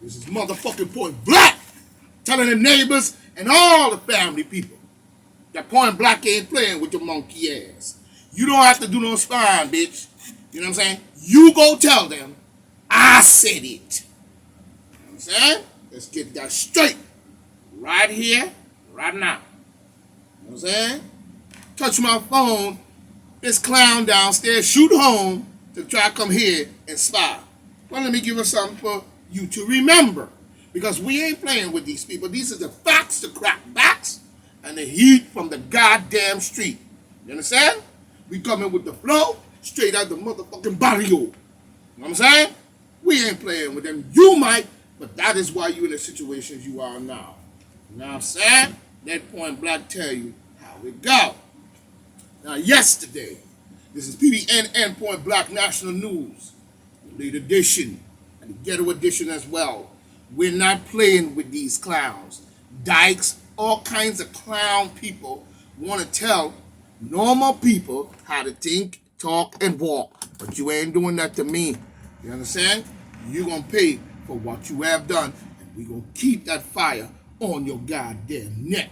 This is motherfucking Point Black telling the neighbors and all the family people that Point Black ain't playing with your monkey ass. You don't have to do no spying, bitch. You know what I'm saying? You go tell them I said it. You know what I'm saying? Let's get that straight. Right here, right now. You know what I'm saying? Touch my phone. This clown downstairs shoot home to try to come here and spy. Well, let me give us something for you to remember. Because we ain't playing with these people. These are the facts, the crack backs, and the heat from the goddamn street. You understand? We coming with the flow straight out the motherfucking barrio. You know what I'm saying? We ain't playing with them. You might, but that is why you're in the situations you are now. You know what I'm saying? Let Point Black tell you how it go. Now, yesterday, this is PBNN Point Black National News, the late edition, and the ghetto edition as well. We're not playing with these clowns. Dykes, all kinds of clown people want to tell normal people how to think, talk, and walk. But you ain't doing that to me. You understand? You're going to pay for what you have done, and we're going to keep that fire on your goddamn neck.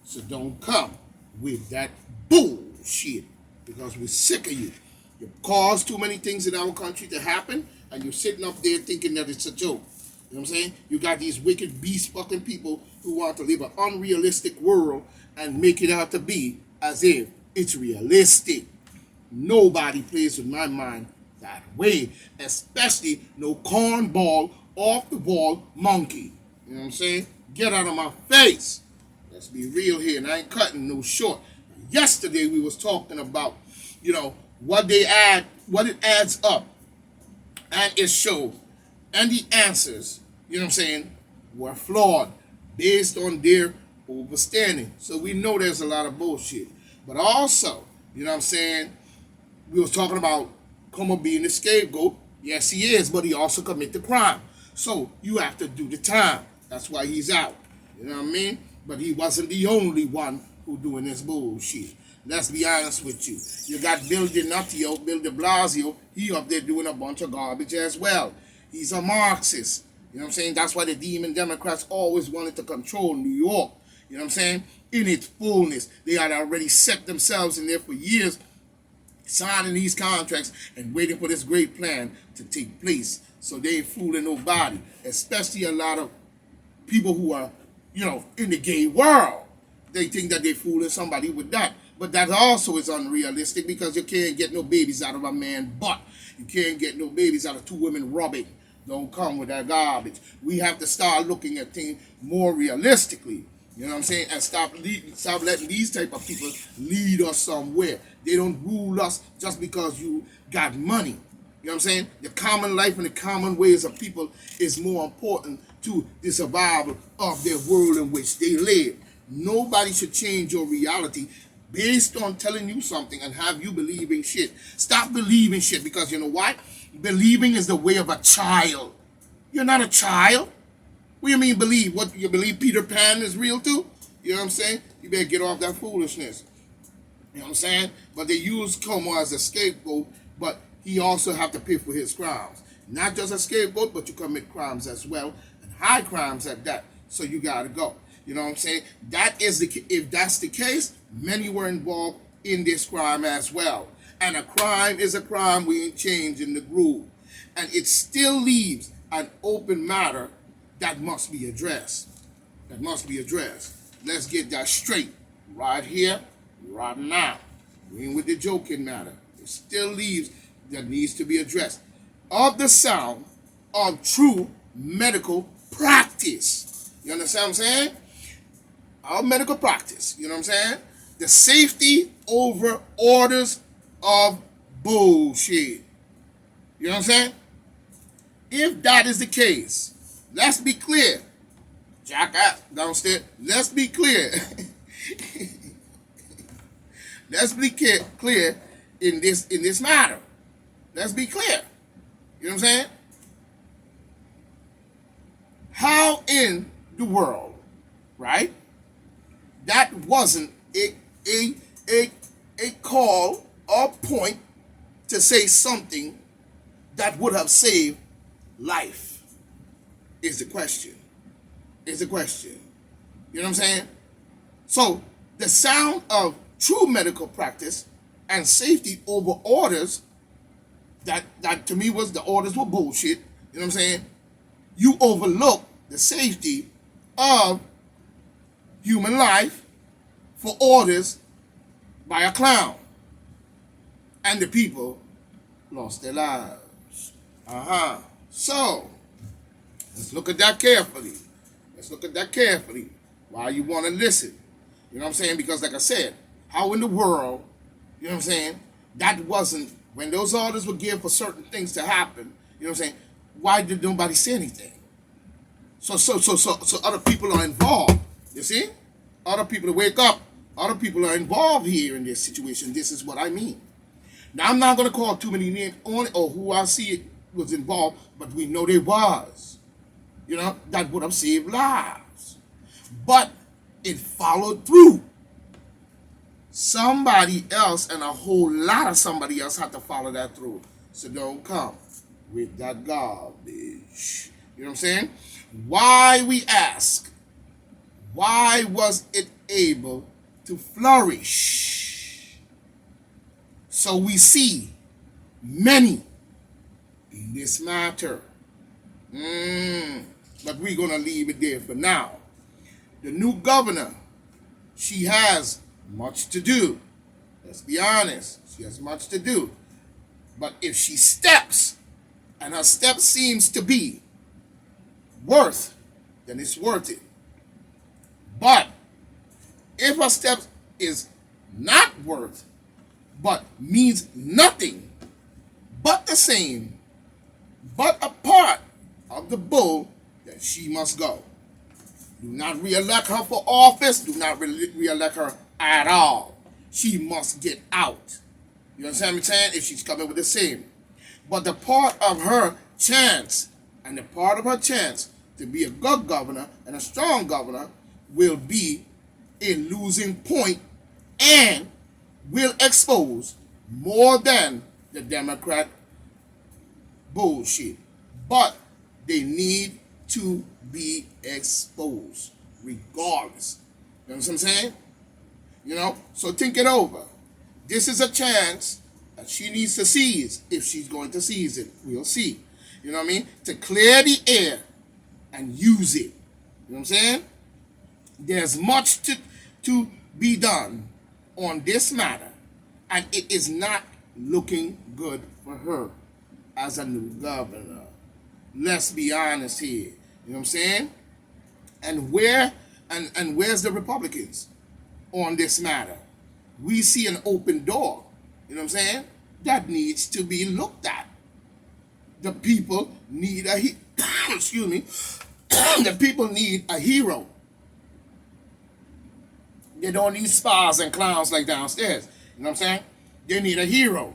So don't come with that bullshit, because we're sick of you. You've caused too many things in our country to happen, and you're sitting up there thinking that it's a joke. You know what I'm saying? You got these wicked beast fucking people who want to live an unrealistic world and make it out to be as if it's realistic. Nobody plays with my mind that way, especially no cornball, off the wall monkey. You know what I'm saying? Get out of my face. Let's be real here, and I ain't cutting no short. Yesterday we was talking about, what it adds up, and it showed, and the answers, were flawed based on their overstanding. So we know there's a lot of bullshit. But also, we was talking about Como being the scapegoat. Yes, he is, but he also commit the crime. So you have to do the time. That's why he's out. You know what I mean? But he wasn't the only one who doing this bullshit. Let's be honest with you. You got Bill de Blasio, he up there doing a bunch of garbage as well. He's a Marxist. You know what I'm saying? That's why the demon Democrats always wanted to control New York. You know what I'm saying? In its fullness. They had already set themselves in there for years, signing these contracts and waiting for this great plan to take place. So they ain't fooling nobody, especially a lot of people who are, in the gay world. They think that they're fooling somebody with that. But that also is unrealistic, because you can't get no babies out of a man's butt. You can't get no babies out of two women rubbing. Don't come with that garbage. We have to start looking at things more realistically. You know what I'm saying? And stop letting these type of people lead us somewhere. They don't rule us just because you got money. You know what I'm saying? The common life and the common ways of people is more important to the survival of their world in which they live. Nobody should change your reality based on telling you something and have you believing shit. Stop believing shit, because you know what? Believing is the way of a child. You're not a child. What do you mean believe? What, you believe Peter Pan is real too? You know what I'm saying? You better get off that foolishness. You know what I'm saying? But they use Como as a scapegoat, but he also have to pay for his crimes. Not just a scapegoat, but you commit crimes as well, and high crimes at that. So you gotta go. You know what I'm saying? If that's the case, many were involved in this crime as well. And a crime is a crime. We ain't changing the groove. And it still leaves an open matter that must be addressed. Let's get that straight. Right here, right now. We ain't with the joking matter. It still leaves that needs to be addressed. Of the sound of true medical practice. You understand what I'm saying? Our medical practice. You know what I'm saying? The safety over orders of bullshit. You know what I'm saying? If that is the case, let's be clear. Jack out downstairs. Let's be clear. Let's be clear in this matter. Let's be clear. You know what I'm saying? How in the world, right? That wasn't a call or point to say something that would have saved life. is the question. Is the question. You know what I'm saying? So the sound of true medical practice and safety over orders that to me was the orders were bullshit. You know what I'm saying? You overlook the safety of human life for orders by a clown. And the people lost their lives. So, let's look at that carefully. Let's look at that carefully while you want to listen. You know what I'm saying? Because like I said, how in the world, you know what I'm saying, that wasn't, when those orders were given for certain things to happen, you know what I'm saying, why did nobody say anything? So other people are involved. You see? Other people wake up. Other people are involved here in this situation. This is what I mean. Now, I'm not going to call too many names on it or who I see was involved, but we know they was. You know, that would have saved lives. But it followed through. Somebody else and a whole lot of somebody else had to follow that through. So don't come with that garbage. You know what I'm saying? Why, we ask, why was it able to flourish? So we see many in this matter. But we're going to leave it there for now. The new governor, she has much to do. Let's be honest. She has much to do. But if she steps, and her step seems to be worth, then it's worth it. But if her step is not worth, but means nothing, but the same, but a part of the bull, then she must go. Do not re-elect her for office. Do not re-elect her at all. She must get out. You understand what I'm saying? If she's coming with the same. But the part of her chance, and the part of her chance to be a good governor and a strong governor, will be a losing point and will expose more than the Democrat bullshit. But they need to be exposed regardless. You know what I'm saying? You know, so think it over. This is a chance that she needs to seize. If she's going to seize it, we'll see. You know what I mean? To clear the air and use it. You know what I'm saying? There's much to be done on this matter, and it is not looking good for her as a new governor. Let's be honest here. You know what I'm saying? And where's the Republicans on this matter? We see an open door. You know what I'm saying? That needs to be looked at. The people need a excuse me. The people need a hero. They don't need spas and clowns like downstairs. You know what I'm saying? They need a hero.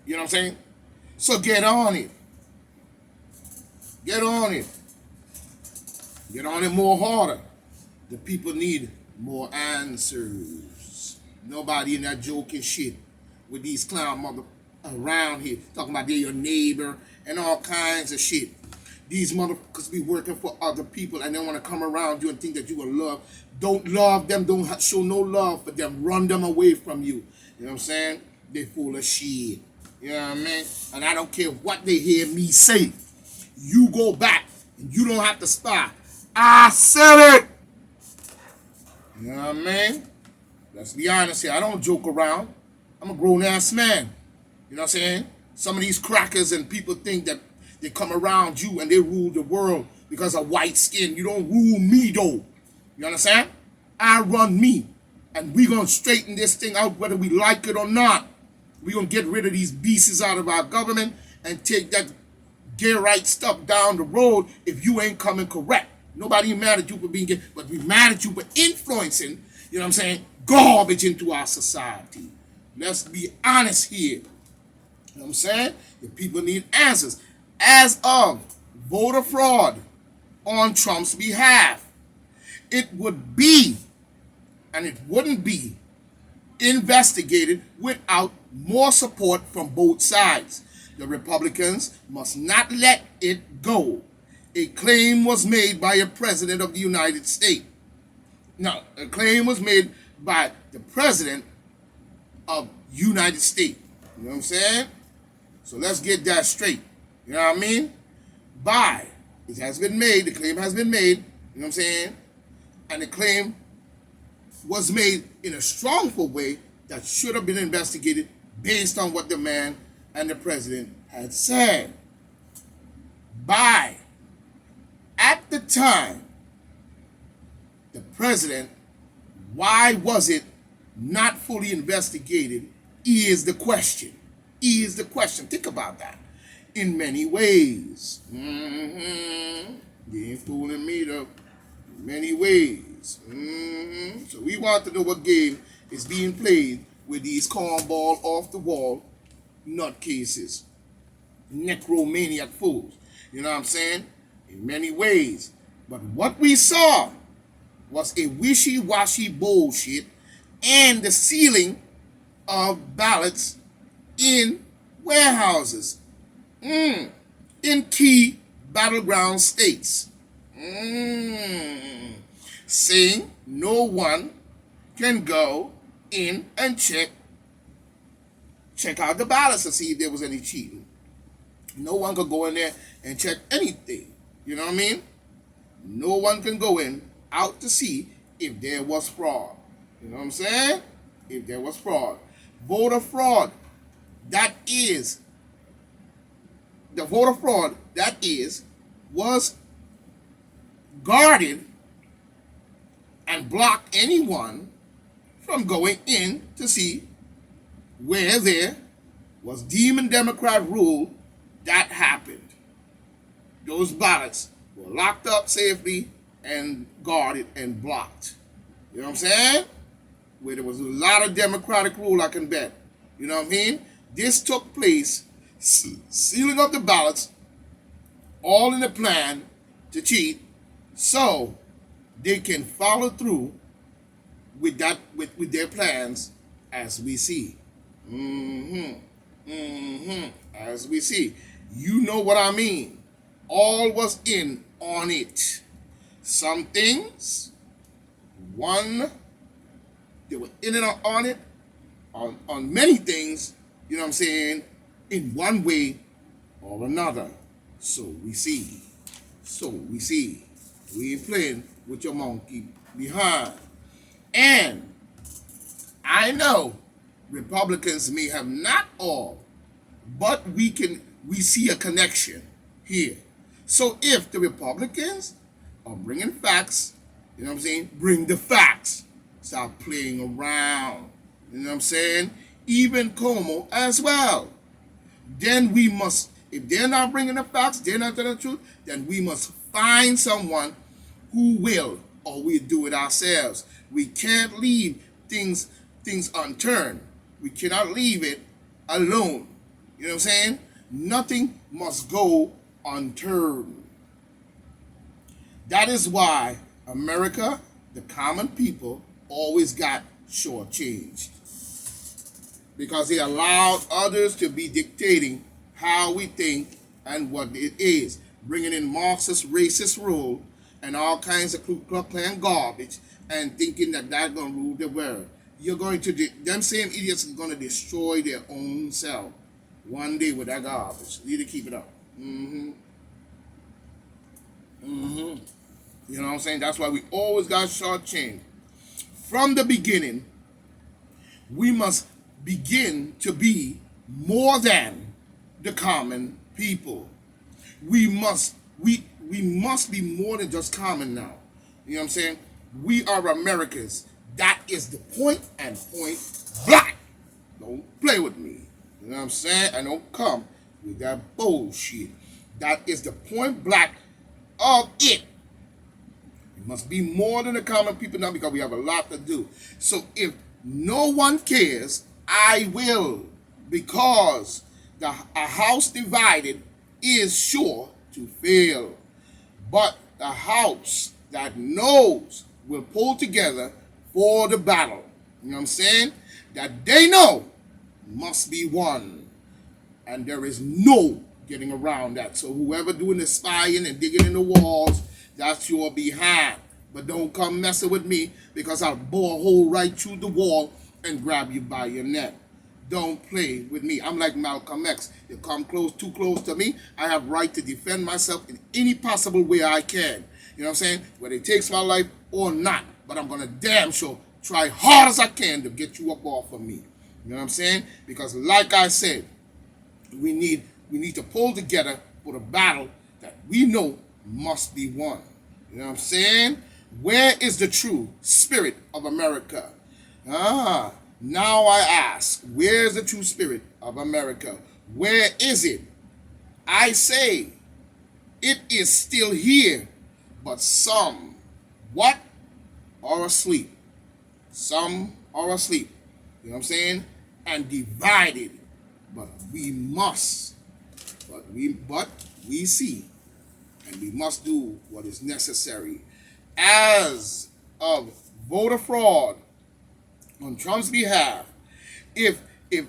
You know what I'm saying? So get on it. Get on it. Get on it more harder. The people need more answers. Nobody in that joking shit with these clown mother around here talking about they're your neighbor and all kinds of shit. These motherfuckers be working for other people and they want to come around you and think that you will love. Don't love them. Don't show no love for them. Run them away from you. You know what I'm saying? They full of shit. You know what I mean? And I don't care what they hear me say. You go back and you don't have to spy. I said it. You know what I mean? Let's be honest here. I don't joke around. I'm a grown-ass man. You know what I'm saying? Some of these crackers and people think that they come around you and they rule the world because of white skin. You don't rule me, though. You understand? I run me. And we're going to straighten this thing out whether we like it or not. We're going to get rid of these beasts out of our government and take that gay right stuff down the road if you ain't coming correct. Nobody mad at you for being gay, but we mad at you for influencing, you know what I'm saying, garbage into our society. Let's be honest here. You know what I'm saying? The people need answers. As of voter fraud on Trump's behalf, it would be, and it wouldn't be, investigated without more support from both sides. The Republicans must not let it go. a claim was made by a president of the United States. No, a claim was made by the president of United States. You know what I'm saying? So let's get that straight. You know what I mean? By. It has been made. The claim has been made. You know what I'm saying? And the claim was made in a strongful way that should have been investigated based on what the man and the president had said. By. At the time, the president, why was it not fully investigated is the question. Is the question. Think about that. In many ways. You ain't fooling me though. In many ways. So we want to know what game is being played with these cornball off the wall nutcases. Necromaniac fools. You know what I'm saying? In many ways. But what we saw was a wishy-washy bullshit and the sealing of ballots in warehouses in key battleground states. Saying no one can go in and check out the ballots to see if there was any cheating. No one could go in there and check anything. You know what I mean? No one can go in out to see if there was fraud. You know what I'm saying? If there was fraud. Voter fraud, that is, the voter fraud, that is, was guarded and blocked anyone from going in to see where there was Demon Democrat rule that happened. Those ballots were locked up safely and guarded and blocked. You know what I'm saying? Where there was a lot of Democratic rule, I can bet. You know what I mean? This took place, sealing up the ballots, all in the plan to cheat, so they can follow through with that with their plans, as we see. As we see. You know what I mean. All was in on it. Some things, they were in and on it, on many things, you know what I'm saying, in one way or another. So we see. We ain't playing with your monkey behind. And I know Republicans may have not all, but we see a connection here. So if the Republicans are bringing facts, you know what I'm saying, bring the facts. Stop playing around. You know what I'm saying? Even Como as well. Then we must, if they're not bringing the facts, they're not telling the truth, then we must find someone who will, or we'll do it ourselves. We can't leave things unturned. We cannot leave it alone. You know what I'm saying? Nothing must go unturned. That is why America, the common people, always got shortchanged. Because they allowed others to be dictating how we think and what it is. Bringing in Marxist, racist rule and all kinds of Ku Klux Klan garbage and thinking that that's going to rule the world. You're going to, them same idiots are going to destroy their own self one day with that garbage. You need to keep it up. You know what I'm saying? That's why we always got shortchanged. From the beginning, we must begin to be more than the common people. We must be more than just common now. You know what I'm saying? We are Americans. That is the point and point blank. Don't play with me. You know what I'm saying? And don't come with that bullshit. That is the point blank of it. It must be more than the common people now because we have a lot to do. So if no one cares, I will. Because a house divided is sure to fail. But the house that knows will pull together for the battle. You know what I'm saying? That they know must be won. And there is no getting around that. So whoever doing the spying and digging in the walls, that's your behind. But don't come messing with me because I'll bore a hole right through the wall and grab you by your neck. Don't play with me. I'm like Malcolm X. You come too close to me, I have right to defend myself in any possible way I can. You know what I'm saying? Whether it takes my life or not. But I'm going to damn sure try hard as I can to get you up off of me. You know what I'm saying? Because like I said, we need to pull together for the battle that we know must be won. You know what I'm saying? Where is the true spirit of America? Now I ask, where is the true spirit of America? Where is it? I say, it is still here, but some, what? Are asleep. Some are asleep. You know what I'm saying? And divided. But we must. But we see. And we must do what is necessary. As of voter fraud on Trump's behalf, if they're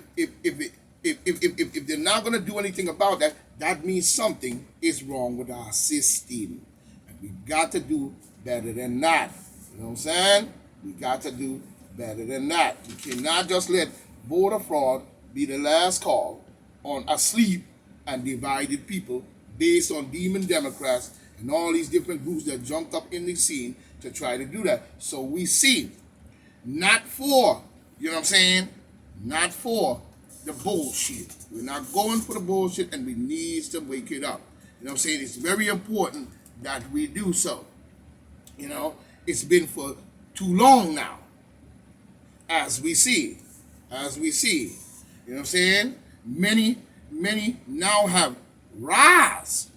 not going to do anything about that, that means something is wrong with our system. And we got to do better than that. You know what I'm saying? We got to do better than that. We cannot just let voter fraud be the last call on asleep and divided people based on demon Democrats and all these different groups that jumped up in the scene to try to do that. So we see, not for, you know what I'm saying, not for the bullshit. We're not going for the bullshit, and we need to wake it up. You know what I'm saying? It's very important that we do so. You know, it's been for too long now, as we see. You know what I'm saying? Many now have rise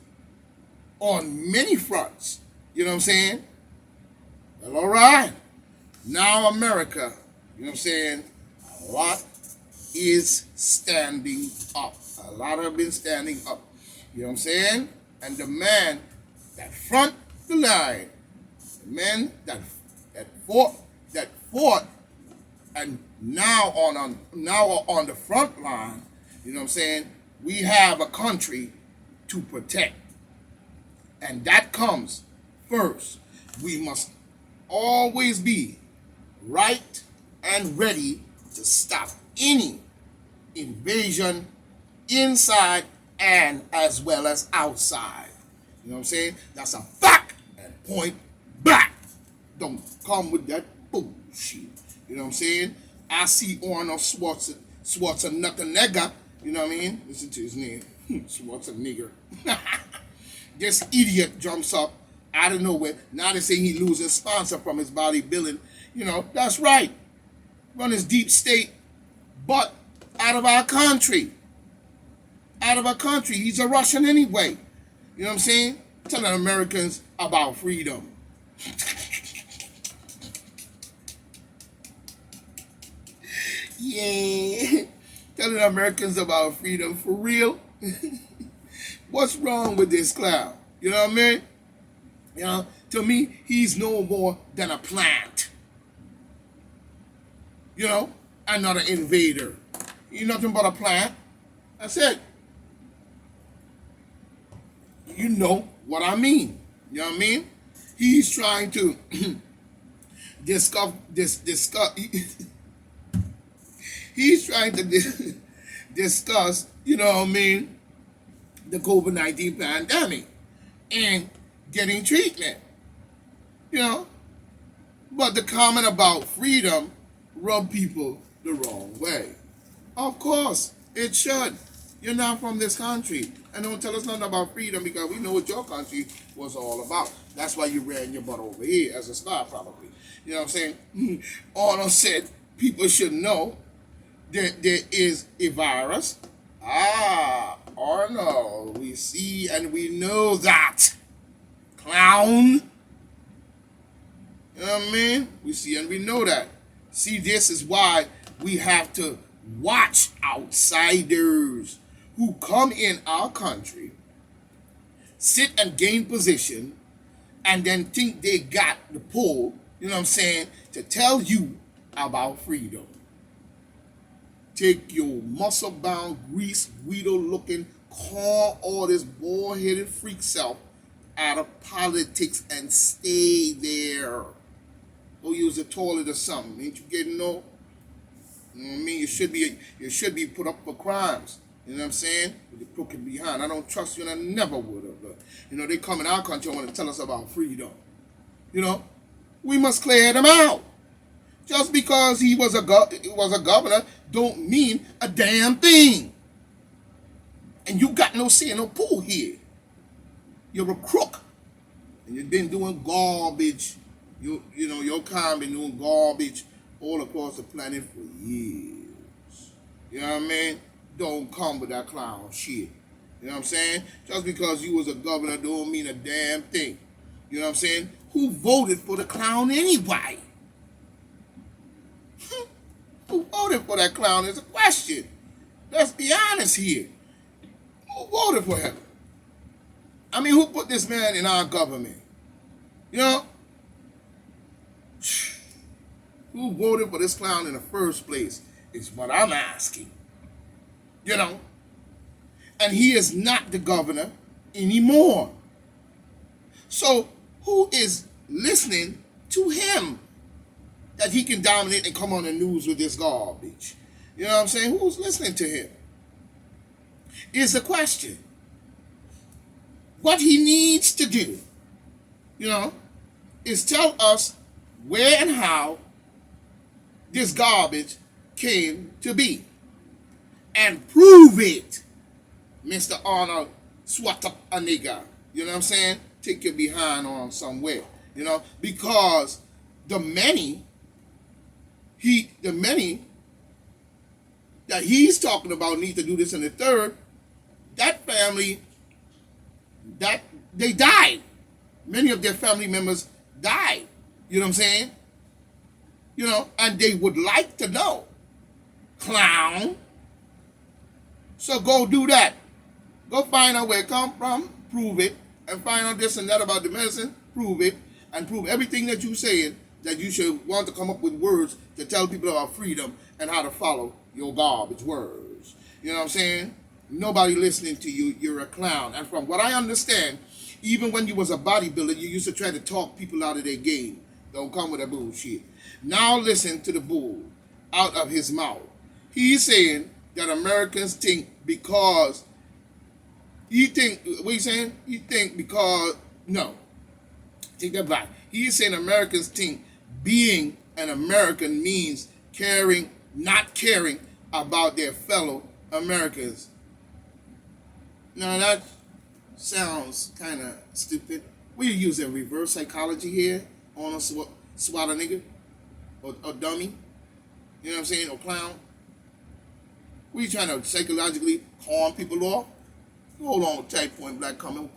on many fronts. You know what I'm saying? Well, all right. Now America, you know what I'm saying, a lot is standing up. A lot have been standing up. You know what I'm saying? And the man that front the line, the men that fought and now are on the front line, you know what I'm saying, we have a country to protect. And that comes first. We must always be right and ready to stop any invasion inside and as well as outside. You know what I'm saying? That's a fact and point back. Don't come with that bullshit. You know what I'm saying? I see Arnold Schwarzenegger, you know what I mean? Listen to his name, Schwarzenegger. This idiot jumps up out of nowhere. Now they're saying he loses sponsor from his bodybuilding. You know, that's right. Run his deep state, but out of our country. Out of our country. He's a Russian anyway. You know what I'm saying? Telling Americans about freedom. Yeah. Telling Americans about freedom for real. What's wrong with this clown? You know what I mean? You know, to me, he's no more than a plant. You know, another invader. He's nothing but a plant. That's it. You know what I mean. You know what I mean? He's trying to discuss. He's trying to discuss, you know what I mean, the COVID-19 pandemic and getting treatment. You know, but the comment about freedom rub people the wrong way. Of course, it should. You're not from this country. And don't tell us nothing about freedom because we know what your country was all about. That's why you ran your butt over here as a star, probably. You know what I'm saying? Arnold said people should know that there is a virus. Arnold, we see and we know that. Clown. You know what I mean? We see and we know that. See, this is why we have to watch outsiders who come in our country, sit and gain position, and then think they got the pull, you know what I'm saying, to tell you about freedom. Take your muscle-bound, grease, Guido-looking Call all this bald-headed freak self out of politics and stay there. Go use the toilet or something. Ain't you getting no? You know what I mean? You should be put up for crimes. You know what I'm saying? With your crooked behind. I don't trust you and I never would have. But, you know, they come in our country and want to tell us about freedom. You know? We must clear them out. Just because he was a governor don't mean a damn thing. And you got no say in no pool here. You're a crook. And you've been doing garbage. You know, your kind been doing garbage all across the planet for years. You know what I mean? Don't come with that clown shit. You know what I'm saying? Just because you was a governor don't mean a damn thing. You know what I'm saying? Who voted for the clown anyway? Who voted for that clown is a question. Let's be honest here. Who voted for him? I mean, who put this man in our government? You know? Who voted for this clown in the first place is what I'm asking. You know? And he is not the governor anymore. So who is listening to him that he can dominate and come on the news with this garbage? You know what I'm saying? Who's listening to him? Is the question. What he needs to do, you know, is tell us where and how this garbage came to be. And prove it, Mr. Arnold Schwarzenegger. You know what I'm saying? Take your behind on somewhere. You know, because the many that he's talking about need to do this in the third, that family, that they died. Many of their family members died. You know what I'm saying? You know, and they would like to know. Clown. So go do that. Go find out where it come from, prove it, and find out this and that about the medicine, prove it, and prove everything that you're saying, that you should want to come up with words to tell people about freedom and how to follow your garbage words. You know what I'm saying? Nobody listening to you, you're a clown. And from what I understand, even when you was a bodybuilder, you used to try to talk people out of their game. Don't come with that bullshit. Now listen to the bull out of his mouth. He's saying that Americans think because, what he's saying? He think because, no, take that back. He's saying Americans think being an American means not caring about their fellow Americans. Now that sounds kind of stupid. We're using reverse psychology here on a swat a nigga or dummy. You know what I'm saying? Or clown. We trying to psychologically calm people off. Hold on tight, Point Black coming.